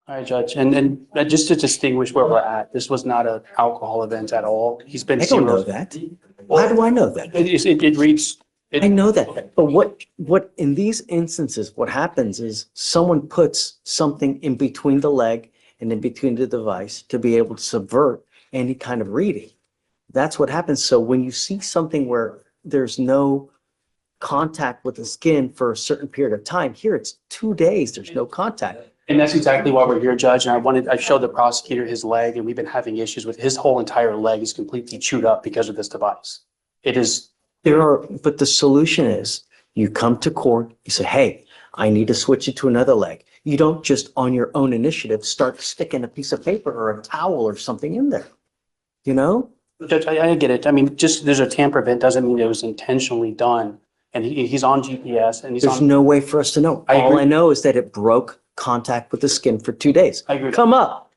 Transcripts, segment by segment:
All right, Judge, and just to distinguish where we're at, this was not an alcohol event at all. He's been I don't know zero. that. How do I know that? It reads. I know that, but what in these instances, what happens is someone puts something in between the leg and in between the device to be able to subvert any kind of reading. That's what happens. So when you see something where there's no contact with the skin for a certain period of time, here it's 2 days, there's no contact. And that's exactly why we're here, Judge. And I showed the prosecutor his leg, and we've been having issues with his whole entire leg is completely chewed up because of this device. It is. But the solution is you come to court, you say, hey, I need to switch it to another leg. You don't just on your own initiative start sticking a piece of paper or a towel or something in there, you know? Judge, I get it. I mean, just there's a tamper event doesn't mean it was intentionally done. And he's on GPS and There's no way for us to know. All I know is that it broke contact with the skin for 2 days. I agree. Come up.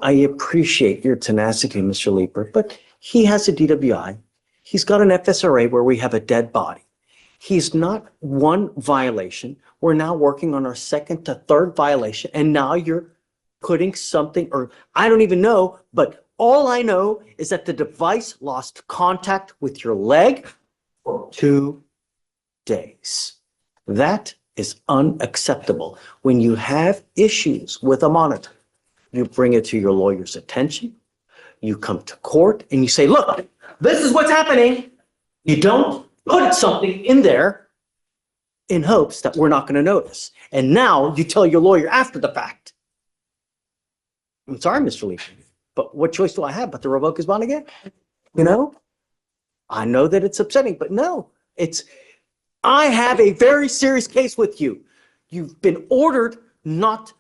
I appreciate your tenacity, Mr. Leeper, but he has a DWI. He's got an FSRA where we have a dead body. He's not one violation. We're now working on our second to third violation. And now you're putting something, or I don't even know, but all I know is that the device lost contact with your leg for 2 days. That is unacceptable. When you have issues with a monitor, you bring it to your lawyer's attention. You come to court and you say, look, this is what's happening. You don't put something in there in hopes that we're not going to notice. And now you tell your lawyer after the fact. I'm sorry, Mr. Lee, but what choice do I have but to revoke his bond again? You know, I know that it's upsetting, but no, I have a very serious case with you. You've been ordered not,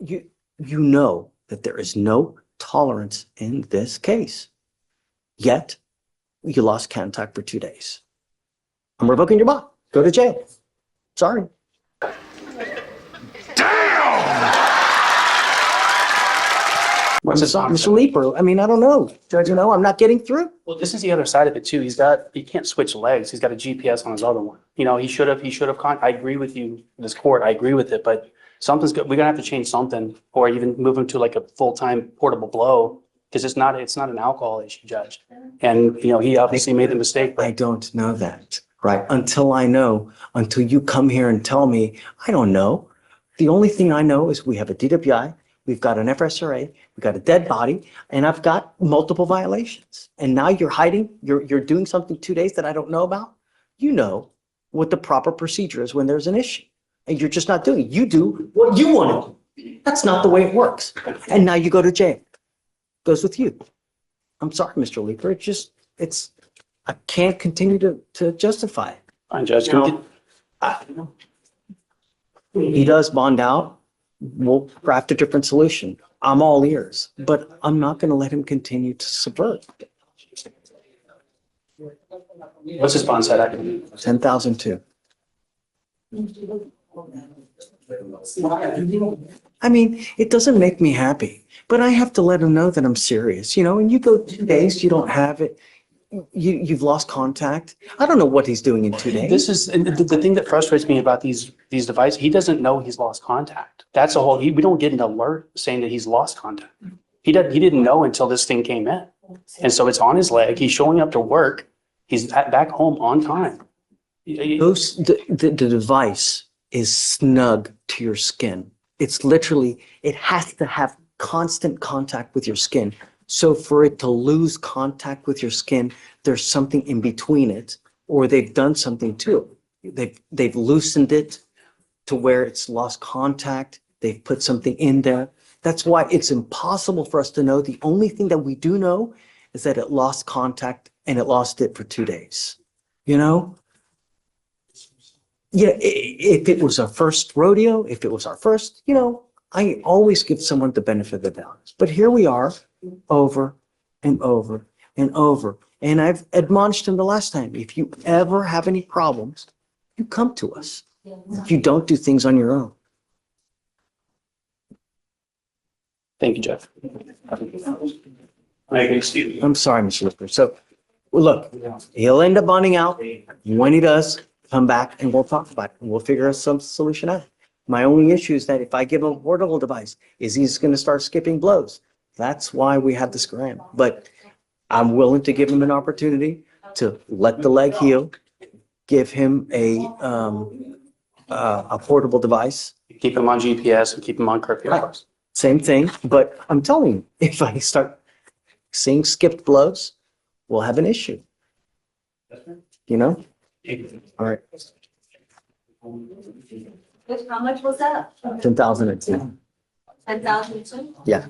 you know that there is no tolerance in this case. Yet, you lost contact for 2 days. I'm revoking your bond. Go to jail. Sorry. Mr. Leeper, I mean, I don't know. Judge, you know, I'm not getting through. Well, this is the other side of it too. He can't switch legs. He's got a GPS on his other one. You know, he should have I agree with you, this court, I agree with it, but something's good. We're gonna have to change something or even move him to like a full-time portable blow because it's not an alcohol issue, Judge. And, you know, he obviously made the mistake. I don't know that, right? Until you come here and tell me, I don't know. The only thing I know is we have a DWI, we've got an FSRA, we've got a dead body, and I've got multiple violations. And now you're hiding, you're doing something 2 days that I don't know about. You know what the proper procedure is when there's an issue. And you're just not doing it. You do what you want to do. That's not the way it works. And now you go to jail. Goes with you. I'm sorry, Mr. Leeper. I can't continue to justify it. Fine, Judge. He does bond out. We'll craft a different solution. I'm all ears, but I'm not going to let him continue to subvert. What's his bond set at? 10,002. I mean, it doesn't make me happy, but I have to let him know that I'm serious, you know, and you go 2 days, you don't have it. You've lost contact. I don't know what he's doing in 2 days. This is the thing that frustrates me about these devices. He doesn't know he's lost contact. That's a whole, we don't get an alert saying that he's lost contact. He didn't know until this thing came in. And so it's on his leg. He's showing up to work. He's back home on time. The device is snug to your skin. It's literally, it has to have constant contact with your skin. So for it to lose contact with your skin, there's something in between it, or they've done something to it. They've loosened it to where it's lost contact. They've put something in there. That's why it's impossible for us to know. The only thing that we do know is that it lost contact and it lost it for 2 days. You know? Yeah, if it was our first rodeo, if it was our first, you know, I always give someone the benefit of the doubt. But here we are over and over and over. And I've admonished him the last time, if you ever have any problems, you come to us. You don't do things on your own. Thank you, Jeff. I agree, Steve. I'm sorry, Mr. Lister. So, well, look, he'll end up bonding out. When he does, come back and we'll talk about it. And we'll figure some solution out. My only issue is that if I give him a portable device, is he's going to start skipping blows? That's why we have the SCRAM. But I'm willing to give him an opportunity to let the leg heal, give him a portable device. Keep him on GPS and keep him on curfew hours. Same thing, but I'm telling you, if I start seeing skipped blows, we'll have an issue. You know? All right. How much was that? 10,002. 10,000 too? Yeah.